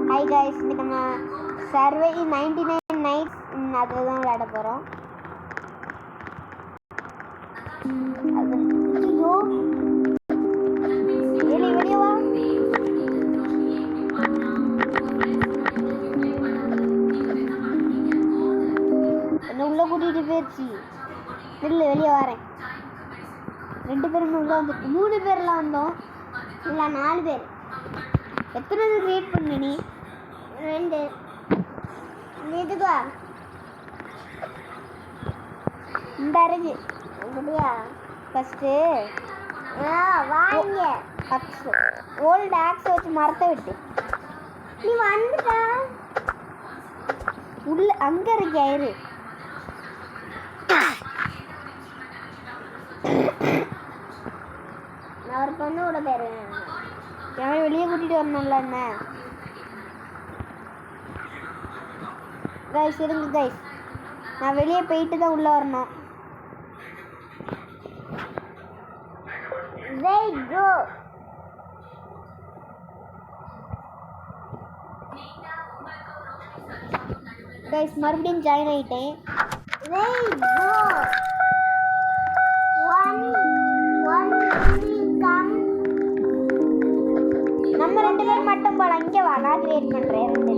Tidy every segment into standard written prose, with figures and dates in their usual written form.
Hi guys, இன்னைக்கு நம்ம survey 99 nights அதுதான் விளையாட போகிறோம். அது ஐயோ வெளியவா என்ன உள்ள கூட்டிகிட்டு போயிடுச்சு. இல்லை வெளியே வரேன். 2 பேரும் உள்ள வந்து 3 பேர்லாம் வந்தோம். இல்லை 4 பேர். எத்தனை கிரியேட் பண்ண நீ? 2 இதுக்கா இந்த அரைஞ்சு அப்படியா ஃபஸ்ட்டு வாங்க ஆக்ஸ் ஓல்டு ஆக்ஸை வச்சு மரத்தை விட்டு நீ வந்துட்டா உள்ள அங்கே இருக்க ஆயிரு. நான் ஒரு பொண்ணோட பேர் எவன் வெளியே கூட்டிகிட்டு வரணும்ல என்ன கைஸ் இருங்க கைஸ், நான் வெளியே போயிட்டு தான் உள்ளே வரணும். வெயிட் கோ கைஸ் மறுபடியும் ஜாயின் ஆகிட்டேன். வெயிட் கோ நம்ம 2 பேர் மட்டும் போல. இங்கே வா, நான் கிரியேட் பண்ணுறேன். 2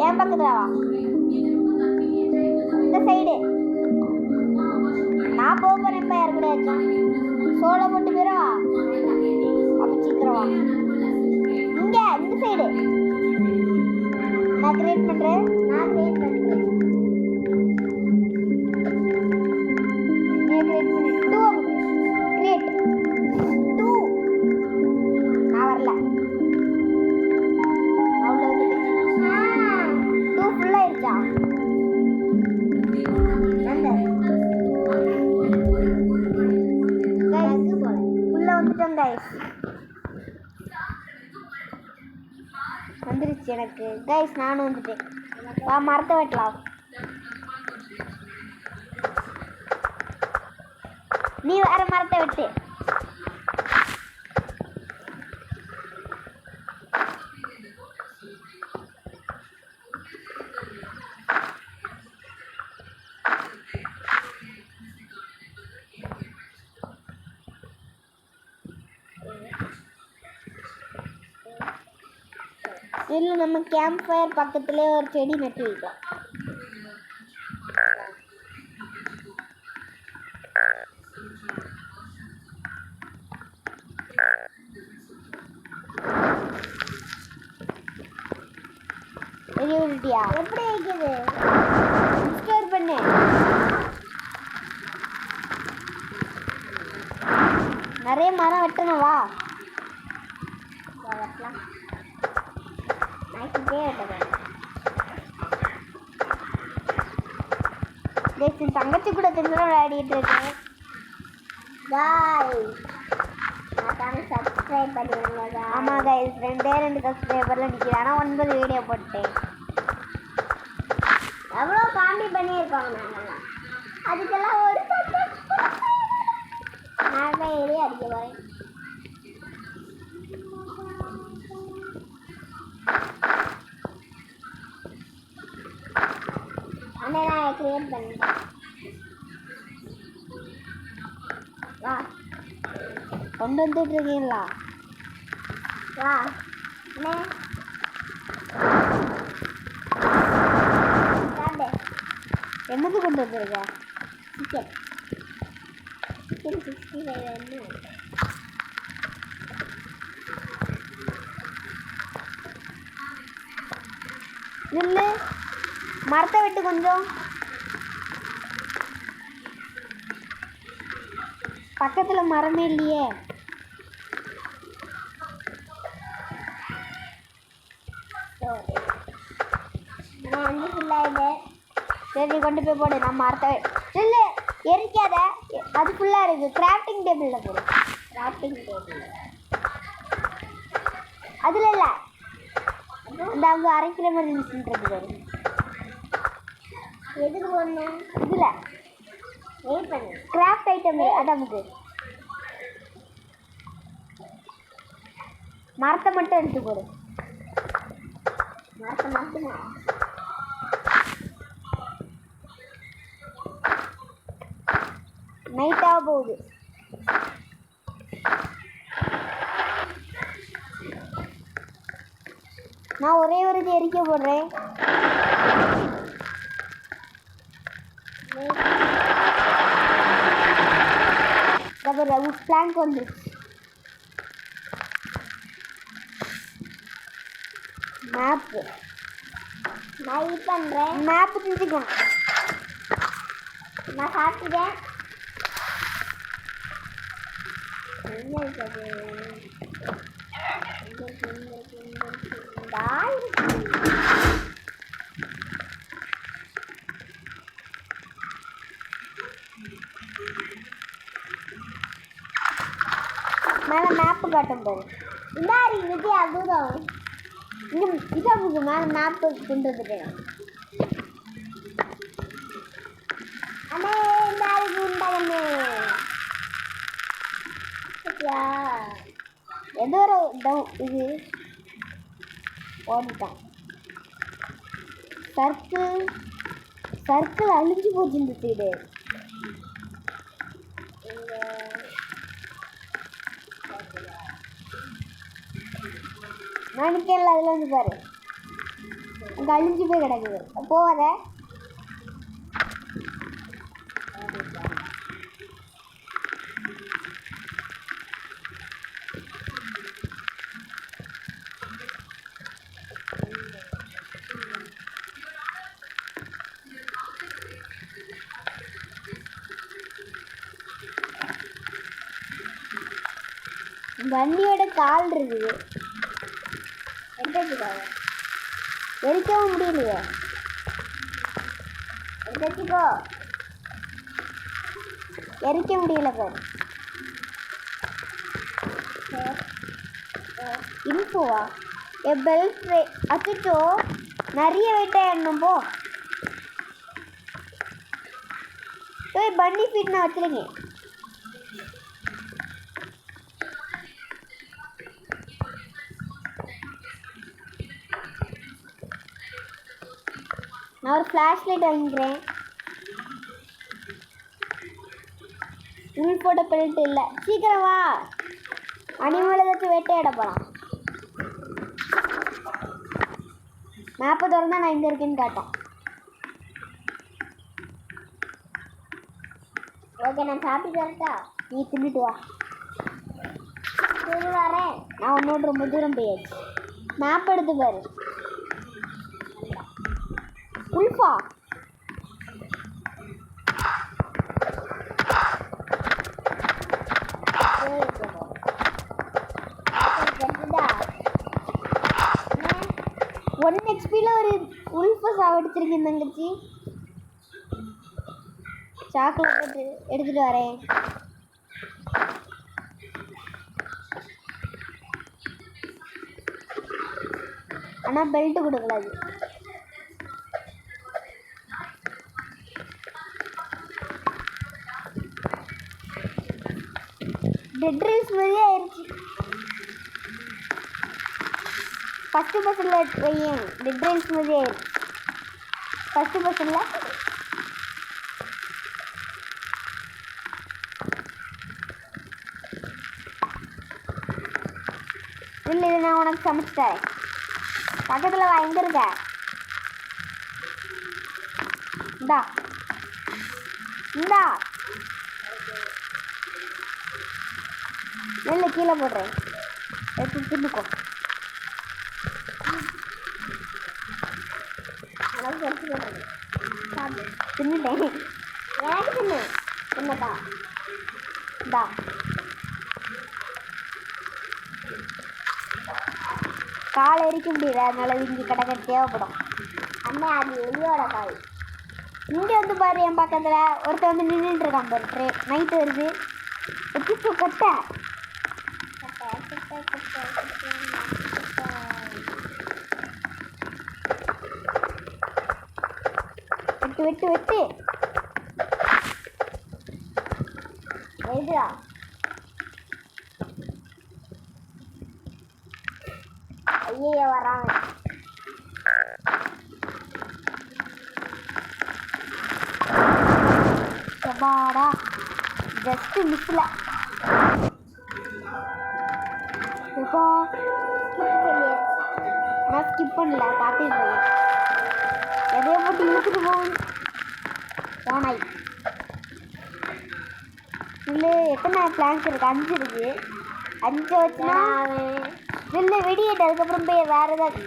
என் பக்கத்தில் வா, இந்த சைடு நான் போகிறேன். இப்போ யார் கூட வச்சோம் சோளை போட்டு போயிடவா? அப்போ சீக்கிரம் வா. இங்கே இந்த சைடு நான் கிரியேட் பண்ணுறேன். நீ கிரியேட் பண்ணி 2 கிரியேட் 2 நான் வரல. அவ்வளோ 2 ஃபுல்லாகிடுச்சா? உள்ளே வந்துட்டோம் கைஸ். வந்துருச்சு எனக்கு கைஸ். நானும் வந்துட்டேன். வா மரத்தை வெட்டலாம். நீ வேற மரத்தை வெட்டு. இல்லை நம்ம கேம்ப் ஃபயர் பக்கத்துலேயே ஒரு செடி நட்டு வைக்கலாம். வெளியே விட்டுட்டியா? எப்படி வைக்குது? ஸ்டோர் பண்ணு. நிறைய மரம் வெட்டணும். வா வெட்டலாம். தங்கச்சி கூட தின்னு விளையாடிட்டு இருக்கேன். சப்ஸ்கிரைப் பண்ணிடுங்க. ஆமாம் கைஸ், 2 சப்ஸ்கிரைபரில் நிற்கிறேன். ஆனால் 9 வீடியோ போட்டேன். எவ்வளோ காமெடி பண்ணியிருக்காங்க. நாங்கள்லாம் அதுக்கெல்லாம் ஒரு நான் தான் ஏறி அடிக்க போகிறேன். அண்ணே நான் கிரியேட் பண்ணிட்டேன். வா கொண்டு வந்துட்டு இருக்கீங்களா? வா அண்ணே என்னது கொண்டு வந்துருக்க? சிக்கன் 65 என்ன நில்லு. மரத்தை விட்டு கொஞ்சம் பக்கத்தில் மரமே இல்லையே. சரி கொண்டு போய் போடு. நான் மரத்தை இல்லை எரிக்காத, அது ஃபுல்லாக இருக்குது. கிராஃப்டிங் டேபிளில் போடு. கிராஃப்டிங் டேபிள் அதில் இல்லை, இந்த அங்கே அரைக்கிற மாதிரி மிஷின்றது வரும். எதுக்கு போடணும்? இதில் வெயிட் பண்ணு. கிராஃப்ட் ஐட்டம் அடமுக்கு மரத்தை மட்டும் எடுத்து போடு. நைட்டாக போகுது. நான் ஒரே ஒரு எரிக்க போடுறேன். பிளாங்க் வந்துருச்சு. மேப்பு நான் பண்ணுறேன். மேப்பு செஞ்சுக்கலாம். நான் சாப்பிட்டுட்டேன். மேலே மேப்பு காட்டும் பாரு. இந்தாரி விஜய் அதுதான் இங்கே இதாவுக்கு மேலே மேப்பு கொண்டு வந்துட்டேன். அண்ணே இந்தாரி உண்டாகண்ணே ஏதோ ஒரு இது ஓடிட்டான். சர்க்கிள் அழிஞ்சு போச்சு இந்த சைடு. நினைக்கல அதில் வந்து பாரு அங்கே அழிஞ்சு போய் கிடக்குது. போகாத. வண்டியோட கால் இருக்குது. எரிக்கவும் முடியலையே. எடுத்துக்கோ. எரிக்க முடியல பாரு. இன்ஃபோவா பெல்ட் அச்சோ நிறைய வெயிட்டா எண்ணும் போ. பன்னி ஃபீட் நான் வச்சிருங்க. நான் ஒரு ஃப்ளாஷ் லைட் வாங்கிக்கிறேன். போட்ட பெல்ட் இல்லை. சீக்கிரம் வா. அனிமல் ஏதாச்சும் வேட்டையாட போகலாம். மேப்பை திறந்தா நான் இங்கே இருக்கேன்னு காட்டேன். ஓகே நான் சாப்பிட்டு வரட்டா? நீ தின்னுட்டு வா. வரேன். நான் உன்னோட ரொம்ப தூரம் போயாச்சு. மேப் எடுத்து பாரு. உல்ஃபா ஒன் ஹெச்பியில் ஒரு உல்ஃபை சாவடிச்சிருக்கேன் தங்கச்சி. சாக்லேட் எடுத்துட்டு வரேன். ஆனால் பெல்ட் கொடுக்கலாது. டெட் ரேஸ் மாதிரியே ஆயிடுச்சு. ஃபஸ்ட்டு பர்சனில் வையேன். டெட் ரேஸ் மாதிரியே ஆயிடுச்சு. ஃபஸ்ட்டு பர்சனில் இல்லை. இது நான் உனக்கு சமைச்சு தரேன். பக்கத்தில் வா. எங்கே இருக்க? இந்தா இந்தா நெல்லை கீழே போடுறேன். எடுத்து தின்னுக்கோ. தின்னுட்டேன். எனக்கு தின்னு. தின்னதா இந்தா. காலை எரிக்க முடியல. அதனால இங்கே கிடக்க தேவைப்படும். அண்ணா அது எலியோட கால். இங்கே வந்து பாரு. என் பக்கத்தில் ஒருத்தர் வந்து நின்றுட்டு இருக்கான் பாரு. நைட்டு வருது. கட்ட வெட்டு வெட்டு வெட்டு. எதுடா ஐயோ வராங்க. ஜஸ்ட் மிஸ்ல இப்போ நான் ஸ்கிப் பண்ணல பார்த்துட்டு இருக்கேன். எதையோ போட்டு இழுத்துட்டு போகணும் போனாய் இல்லை. எத்தனை பிளான்ஸ் இருக்கு? 5 இருக்கு. 5 வச்சுனா இல்லை வெடியேட்டு. அதுக்கப்புறம் போய் வேறு ஏதாவது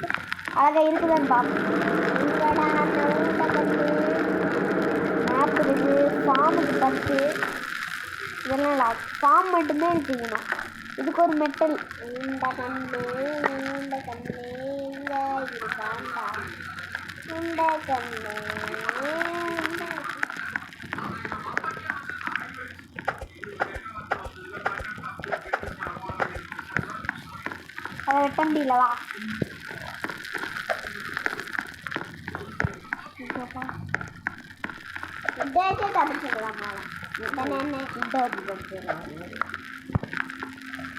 அழகாக இருக்குதான்னு பார்ப்போம். மேப் இருக்குது. ஃபார்முக்கு 10 இதெல்லாம் இல்லை. ஃபார்ம் மட்டுமே எடுத்துக்கணும். இதுக்கு ஒரு மெட்டல் இந்த கண்ணு இந்த கண்ணு இங்கே இருக்காண்டா இந்த கண்ணு அதை வெட்ட முடியலவா?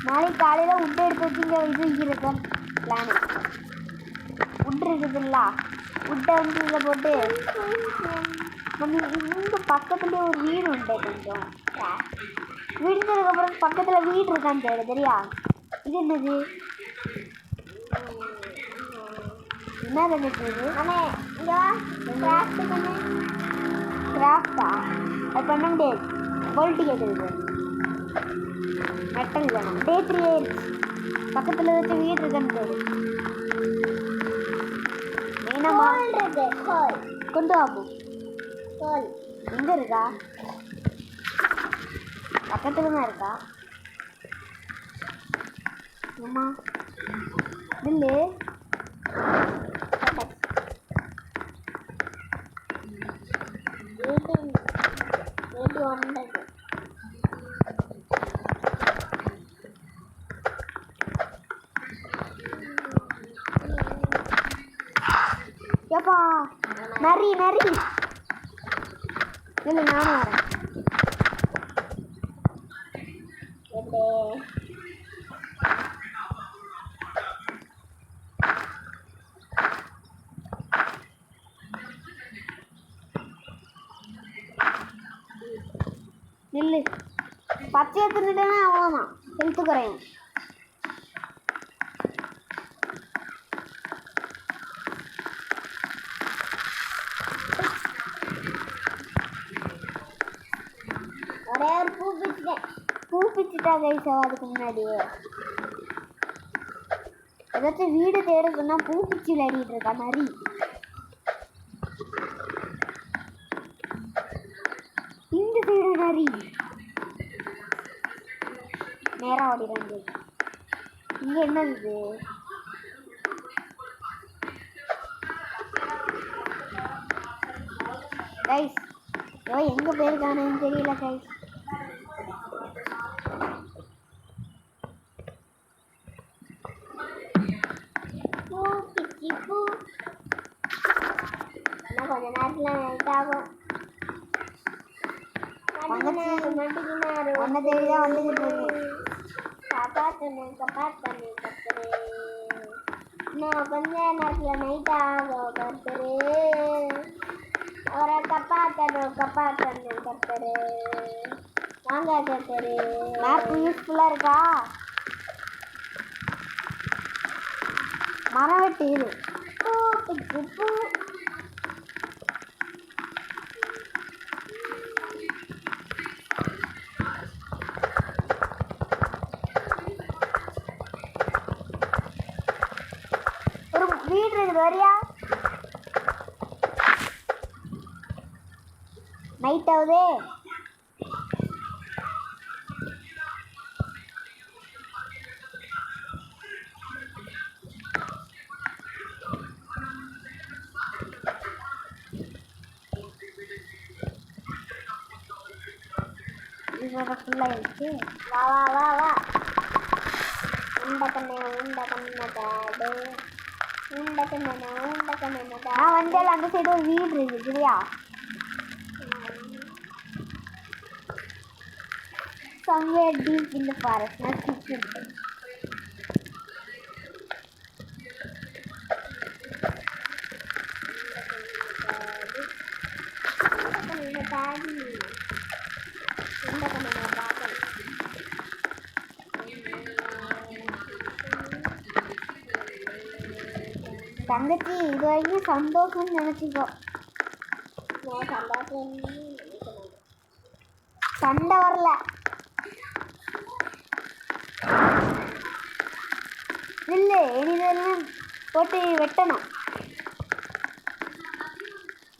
நாளைக்கு காலையில் உட்டை எடுத்து வச்சுங்க. இது இருக்கும் பிளானு. உட்டு இருக்குதுல்ல, உட்டை வந்து இதில் போட்டு நம்ம இங்கே பக்கத்துலேயே ஒரு வீடு உண்டு. கொஞ்சம் விடுந்ததுக்கப்புறம் பக்கத்தில் வீடு இருக்கான்னு தேடு. தெரியா? இது என்னது? என்ன நினைக்கிறது? கிராஃப்டா? அது பண்ண முடியாது. போல்ட்டு கேட்குறது. மெட்டல் வேணும். டே 3 ஆயிடுச்சு. பக்கத்தில் வச்சு வீடு இருக்குன்னு பேரு. வேணாமா? கொண்டு வாப்போம். எங்க இருக்கா? பக்கத்துல தான் இருக்கா? ஆமா இல்லை. ஏப்பா நரி நரி இல்லை. நானும் வரேன். நில்லு. பச்சையை தின்னுட்டேன்னா அவ்வளோதான். ஹெல்த்து குறையும். ஒரே ஒரு பூ பிச்சுட்டேன். பூ பிச்சுட்டா கைஸ். அதுக்கு முன்னாடியே ஏதாச்சும் வீடு தேடுதுன்னா பூ பிச்சு விளையாடிட்டு இருக்கா நரி. இந்த சைடு நரி நேரம் ஓடிடாங்க. இங்க என்ன இது? கைஸ் எங்க போயிருக்கானு தெரியல கைஸ். கொஞ்ச நேரத்துல நைட் ஆகும். ஒன்ன தேடிதான் வந்துகிட்டு இருக்கு. காப்பாத்தனு கத்துரு. இன்னும் கொஞ்ச நேரத்துல நைட் ஆகும் கத்துரு. அவரை காப்பாத்தணும் கத்துரு. வாங்க கத்துரு. மேப் யூஸ்ஃபுல்லா இருக்கா? மரம் வெட்டு இது. பூ ஒரு வீடு இருக்குது. வரியா? நைட் ஆகுதே. இதோட ஃபுல்லாகிடுச்சு. வா வா வா வா. உண்ட கண்ணு காடு. உண்ட கண்ணு நான் வந்தால அந்த சைடு ஒரு வீடு இருக்குது. சரியா? somewhere deep in the forest. நான் சிக்கிட்டேன். காடு தங்கச்சி இது வரைக்கும் சந்தோஷம்னு நினைச்சுக்கோ. சண்டை வரல. இல்லை இனிதெல்லாம் போட்டு வெட்டணும்.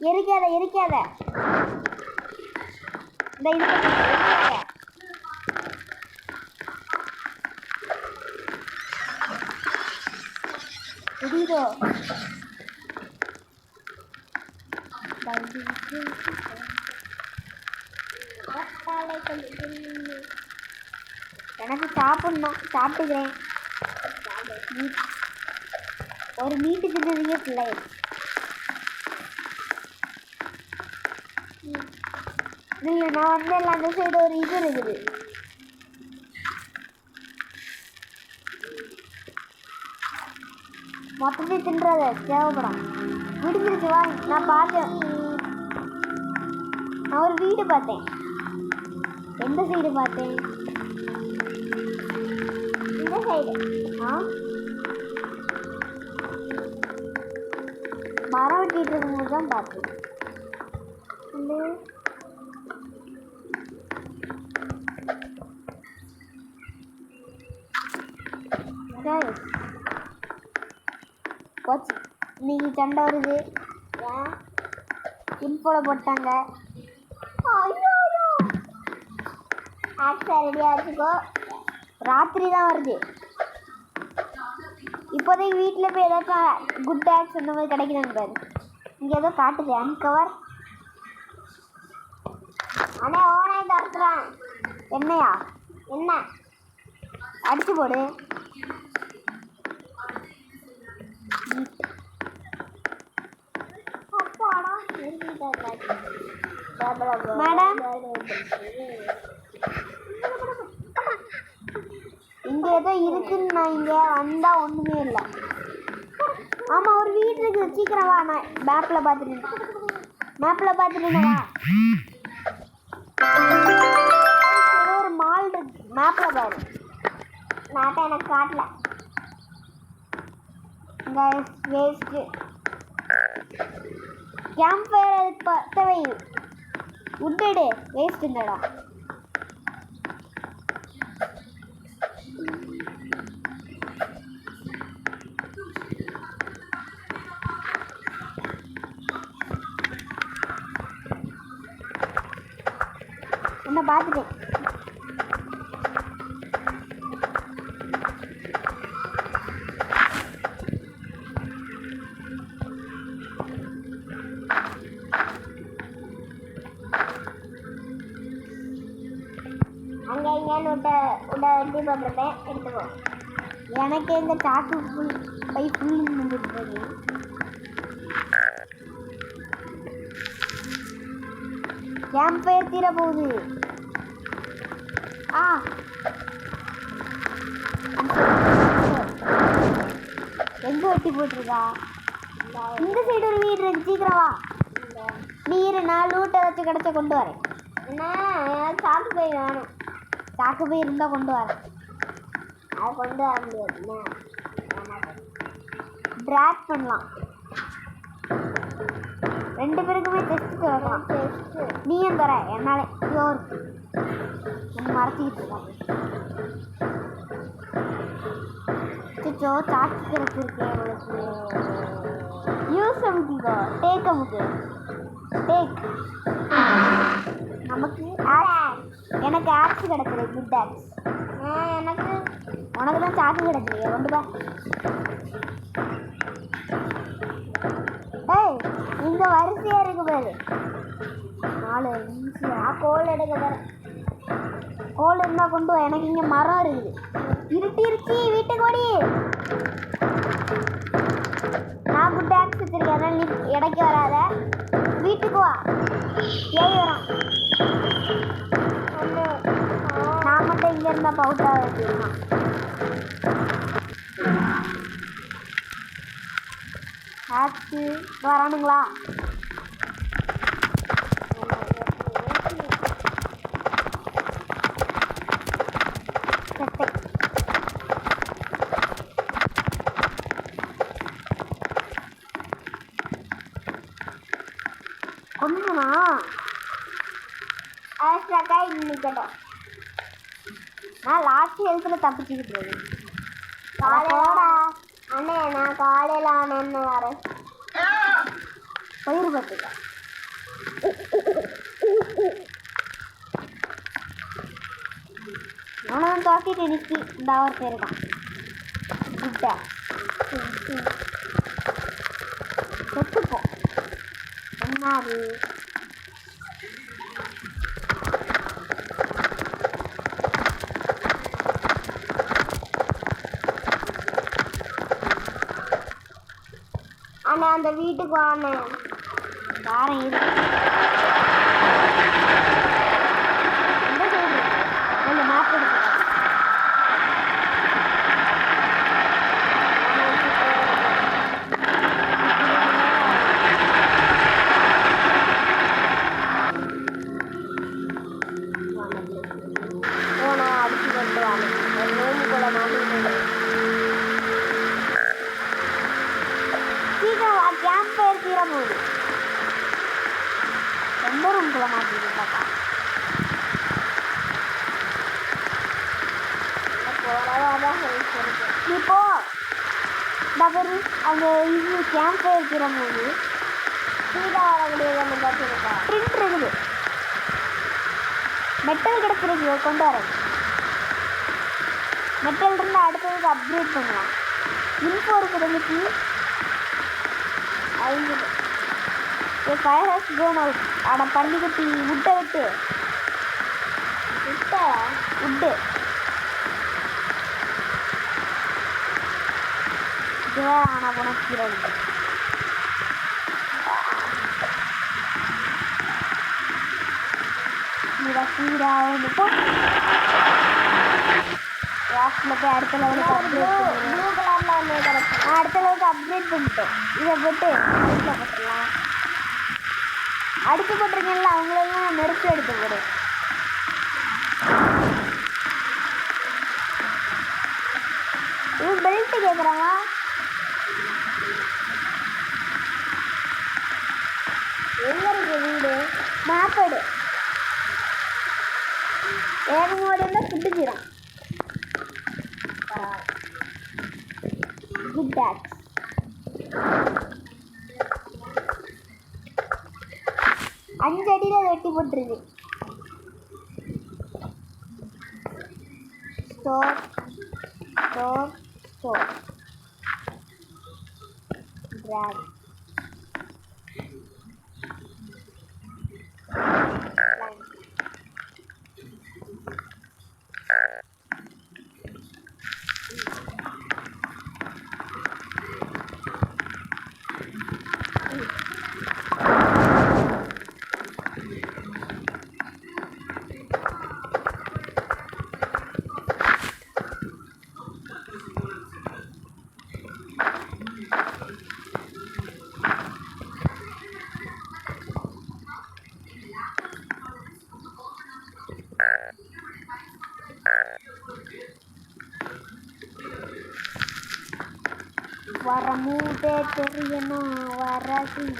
எரிக்காத எரிக்காத. இந்த இது புரியுதோ? எனக்கு சாப்பிடணும், சாப்பிட்டுக்கிறேன். ஒரு மீட்டு தின்னதுக்கே பிள்ளை. இல்லை நான் வந்து அந்த சைடு ஒரு இது இருக்குது. மொத்தத்தையும் தின்றத தேவைப்படும். முடிஞ்சிருச்சு வா. நான் பார்த்தேன், நான் ஒரு வீடு பார்த்தேன். எந்த சைடு பார்த்தேன்? இந்த சைடு. மரம் வெட்டிட்டு இருக்கும்போது தான் பார்த்தேன். போச்சு, இன்னைக்கு சண்டை வருது. இன்போல போட்டாங்க. ரெடியாக வச்சுக்கோ, ராத்திரி தான் வருது. இப்போதைக்கு வீட்டில் போய் ஏதாச்சும் குட் ஆக்ஸ் அந்த மாதிரி கிடைக்குதான்னு பாரு. இங்கே ஏதோ காட்டுது அன்கவர். ஆனால் ஓனே தரத்துறான். என்னையா என்ன அடிச்சு போடு. மேடம் இங்கே ஏதோ இருக்குன்னு நான் இங்கே வந்தால் ஒன்றுமே இல்லை. ஆமாம் ஒரு வீடு இருக்குது, சீக்கிரம் வா. நான் மேப்பில் பார்த்துட்டு வா. ஏதோ ஒரு மால் இருக்கு, மேப்பில் பாரு. மேப்பை எனக்கு காட்டல. இங்கே வேஸ்ட்டு கேம்ப் ஃபயர் தேவை. உட்டடு வேஸ்ட்டுங்கடா. என்ன பார்த்துட்டேன். அங்கே இங்கேன்னு வெட்டி போட்டிருப்பேன், எடுத்துக்கோ. எனக்கு இந்த சாக்கு பை ஃபுல்லு வந்துட்டு கேம்ப் ஃபயர் தீர போகுது. எங்க வெட்டி போட்டிருக்கா? இந்த சைடு ஒரு வீடு இருக்கு, சீக்கிரம் வா. நீ இரு, நான் லூட்டை வச்சு கிடச்ச கொண்டு வரேன். என்ன சாக்கு பை வேணும்? சாக்கு பை இருந்தால் கொண்டு வரேன். அதை கொண்டு வர முடியாது. ட்ராக் பண்ணலாம். 2 பேருக்குமே டெஸ்ட் தரலாம். நீயும் தர என்னால யோர் மறைச்சிக்கிட்டு இருக்காங்க. சிச்சோ சாக்கு கிடச்சிருக்கு அவளுக்கு. யூஸ் அமுக்கிக்கோ, டேக் அமுக்கு. டேக். நமக்கு எனக்கு ஆக்ஸ் கிடக்குது, குட் ஆக்ஸ். உனக்கு தான் சாக்கு கிடக்குது, கொண்டு பா. ஏய் இங்கே வரிசையாக இருக்கு பாரு. 4 நிமிஷம் கோல் எடுக்க பாரு. கோல் இருந்தால் கொண்டு வா. எனக்கு இங்கே மரம் இருக்குது. இருட்டிருச்சு, வீட்டுக்கு ஓடி. நான் குட் ஆக்ஸ் வச்சிருக்கேன், அதனால் நீ இடைக்கு வராத, வீட்டுக்கு வா. ஏறி வரான். நான் மட்டும் இங்கே இருந்தால் பவுட்டாக வச்சுருக்கான். ஆக்ஸு வரானுங்களா? பொண்ணுனா ஆஸ்ட்ராக்காய் நிற்கட்டும். நான் லாஸ்ட் ஹெல்த்தில் தப்பிச்சுக்கிட்டு காலையோடா அண்ணே. நான் காலையில் ஆனேன்னு வரேன். பயிர் பத்துக்க அவனை தாக்கிட்டு நிற்கி இந்த அவர் பேருக்கான் கிட்ட செத்துப்போம். என்னாது அண்ணா அந்த வீட்டுக்கு வாங்க. வாரம் இருக்கு மேப் எடுத்து போனா அடிச்சு கொண்டு வாங்க. ஒரு நோம்பு கூட மாட்டிட்டு சீக்கிரம் கேம்ப் ஃபயர் தீர போகுது. எந்த ரூம்குள்ள மாட்டிருக்காக்கா நீ போ. டபரு அந்த இது கேம்ப் ஃபயர் தீர போகுது. சீதா வர முடியாது. பிரிண்ட் இருக்குது. மெட்டல் கிடச்சிருக்கு கொண்டு வரேன். மெட்டல் இருந்து அடுத்ததுக்கு அப்கிரேட் பண்ணலாம். இன்ஃபோ இருக்குது இன்னைக்கு. Fire has gone out. அட பண்ணிக்கிட்டு உட்டை விட்டு உட்டு ஆனால் போன கீரை கீரா வந்துட்டு லாஸ்ட்டில் போய் அடுத்த லெவலுக்கு அடுத்த லெவலுக்கு அப்டேட் பண்ணிட்டேன். இதை போட்டு வீட்டில் போட்டுடலாம். அடுத்து போட்டிருக்கேன்ல அவங்களெல்லாம் நெருப்பு எடுத்து போடு. இவன் பெல்ட்டு கேட்குறாங்க. எங்கே இருக்கு வீடு? மேப்படு ஏகமோடியில் சுட்டுக்கிறான். குட் டாக்ஸ். அஞ்சு அடியில் வெட்டி போட்டுருக்கு. ஸ்டோர் ஸ்டோர் ஸ்டோர் ட்ராக் வர மூட்டே தெரியணும். வர ராசாதி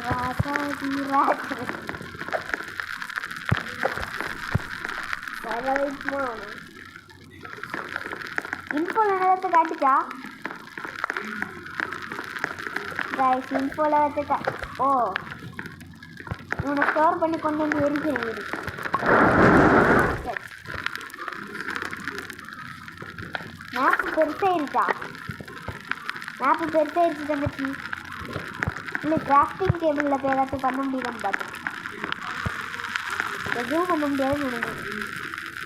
ராஜா இன்ஃபோல நேரத்தை காட்டுச்சா கைஸ்? இன்ஃபோல வச்சுட்டா. ஓ இவனை ஸ்டோர் பண்ணி கொண்டு வந்து எரிக்கிறேன். மேப்பு பெருசாயிருச்சா? மேப்பு பெருசாயிருச்சு தங்கச்சி. இல்லை கிராஃப்டிங் டேபிளில் போய் ஏதாச்சும் பண்ண முடியுதான்னு பார்த்தேன். எதுவும் பண்ண முடியாதுன்னு நினைக்கிறேன்.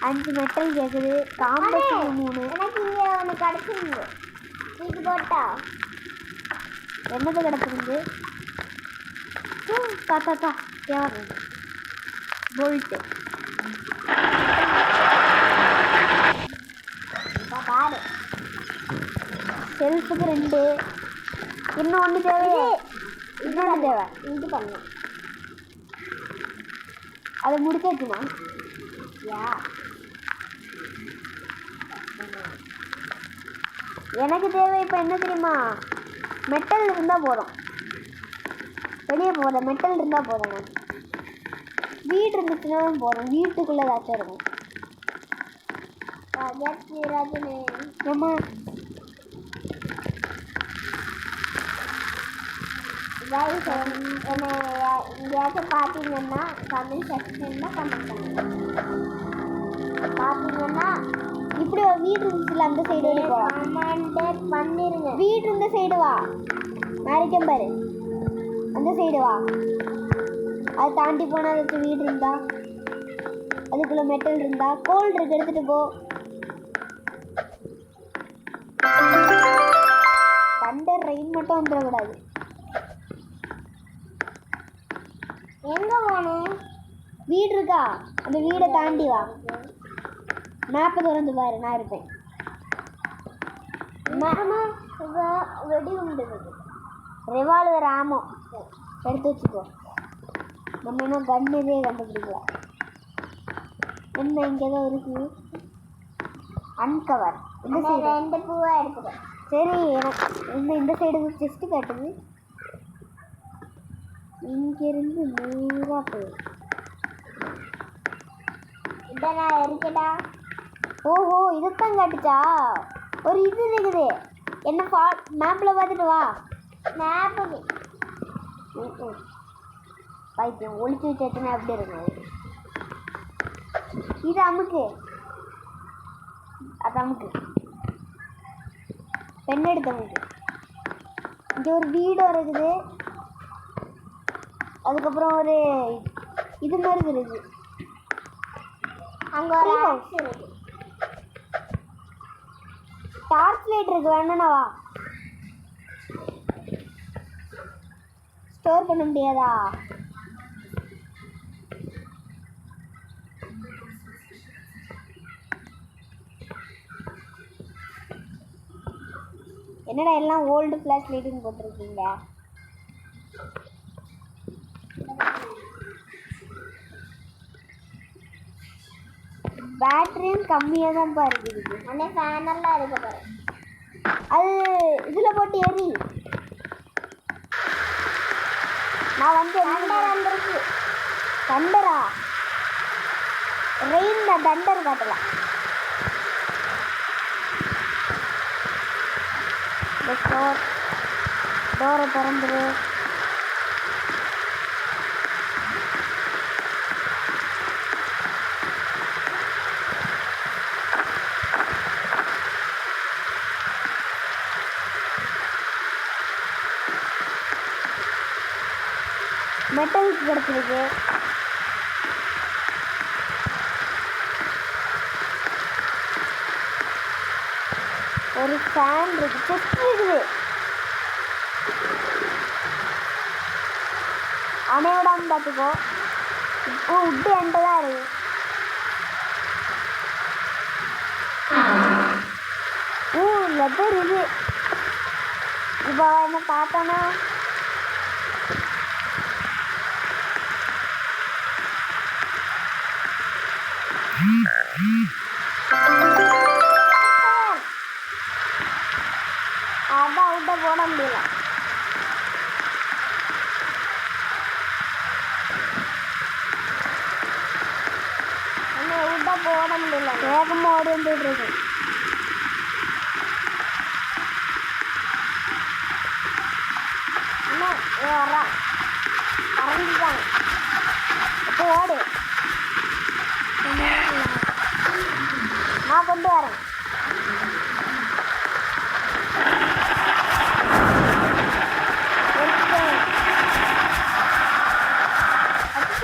5 மெட்டல் கேட்குது. காம்பஸ் 3. எனக்கு இங்கே ஒன்று கிடச்சிருந்து. இது போட்டா என்னது கிடச்சிருந்து? தாத்தா தேவை போல்ட்டு பாரு. செல்ஃபுக்கு 2. இன்னும் ஒன்று தேவை. இன்னொன்று தேவை. இது பண்ணலாம். அதை முடிச்சாச்சுமா? யா எனக்கு தேவை இப்போ என்ன தெரியுமா? மெட்டல் இருந்தால் போதும். வெளியே போகிற மெட்டல் இருந்தால் போதும். வீடு இருந்துச்சுன்னா போதும். வீட்டுக்குள்ளே ஏதாச்சும் இருக்கும். நம்ம எங்கேயாச்சும் பார்த்தீங்கன்னா கமெண்ட் செக்ஷனில் கமெண்ட் பண்ணுங்க. பார்த்தீங்கன்னா இப்படி ஒரு வீடு இருந்துச்சுல அந்த சைடு கமெண்ட் பண்ணிருங்க. வீடு இருந்த சைடு வா, நாளைக்கும் பாரு அந்த சைடு வா. அதை தாண்டி போனால் அதுக்கு வீடு இருந்தா, அதுக்குள்ள மெட்டல் இருந்தா, கோல்டு இருக்கு எடுத்துட்டு போ. தண்டர் ரெயின் மட்டும் வந்துடக்கூடாது. எங்க போகணும்? வீடு இருக்கா, அந்த வீடை தாண்டி வா. மேப்பை திறந்து பாரு, நான் இருப்பேன். வெடி உண்டு, ரிவால்வர் ஆமோ எடுத்து வச்சுக்கோ. நம்ம இன்னும் கண்ணே கண்டுபிடிக்கல. என்ன இங்கே தான் இருக்கு அன்கவர். இந்த சைடு 2 பூவா இருக்குது. சரி, எனக்கு இந்த சைடு செஸ்ட் காட்டுது. இங்கிருந்து நேரா போய் இதா இருக்கடா. ஓஹோ, இதுதான் காட்டுச்சா? ஒரு இது இருக்குது. என்ன மேப்பில் பார்த்துட்டு வா. மேப்பு பைத்தியம் ஒழிச்சு வச்சுன்னா எப்படி இருக்கும்? இது அமுக்கு, அது அமுக்கு, பெண் எடுத்து அமுக்கு. இங்கே ஒரு வீடு இருக்குது. அதுக்கப்புறம் ஒரு இது மாதிரி இருக்குது. அங்கே ஒரு ஹவுஸ் இருக்கு. டார்ச் லைட் இருக்கு, வேணும்னா வா. ஸ்டோர் பண்ண முடியாதா? என்னடா எல்லாம் ஓல்டு ஃப்ளாஷ் லைட்டுன்னு போட்டிருக்கீங்க? பேட்டரியும் கம்மியாக தான்ப்பா இருக்குது. ஆனால் ஃபேனெல்லாம் இருக்க பாரு. அது இதில் போட்டு எரி. நான் வந்துருக்கு. தண்டரா ரெயினில் தண்டர் காட்டலாம். டோரை திறந்துரு. மெட்டல்ஸ் கிடச்சிருக்கு. ஒரு ஃபேன் இருக்கு, செஸ்ட் இருக்குது. அணையோடாம பார்த்துக்கோ. இப்போ உட்டு என்கிட்ட தான் இருக்கு. லெதர் இது. இப்போ என்ன பார்த்தானா அதான் விட்ட போட முடியல. விட்ட போட முடியல. வேகமாக ஓடி வந்துட்டு இருக்கு. வரா பறந்துட்டாங்க. இப்போ ஓடு, நான் கொண்டு வரேன்.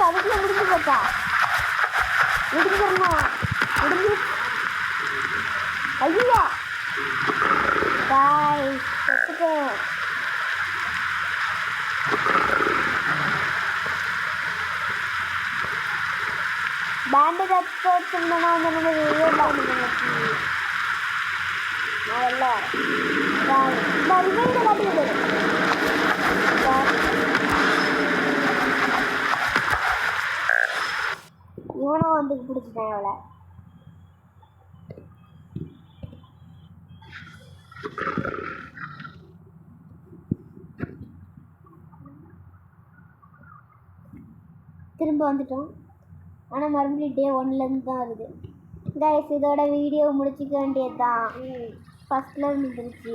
அதுக்குள்ள முடிஞ்சு போச்சா? முடிஞ்சிடணும். முடிஞ்சு ஐயா பாய் வச்சுட்டேன். பேண்டேஜ் வச்சு வச்சுருந்தேன்னா வந்து எனக்கு நல்லா ரிமைண்டை காட்டியது. இவனும் வந்து பிடிச்சிட்டேன் அவளை. திரும்ப வந்துட்டோம். ஆனால் மறுபடியும் டே 1லேருந்து தான் வருது. கைஸ் இதோட வீடியோ முடிச்சிக்க வேண்டியது தான். ஃபஸ்ட்டில் இருந்துருச்சு.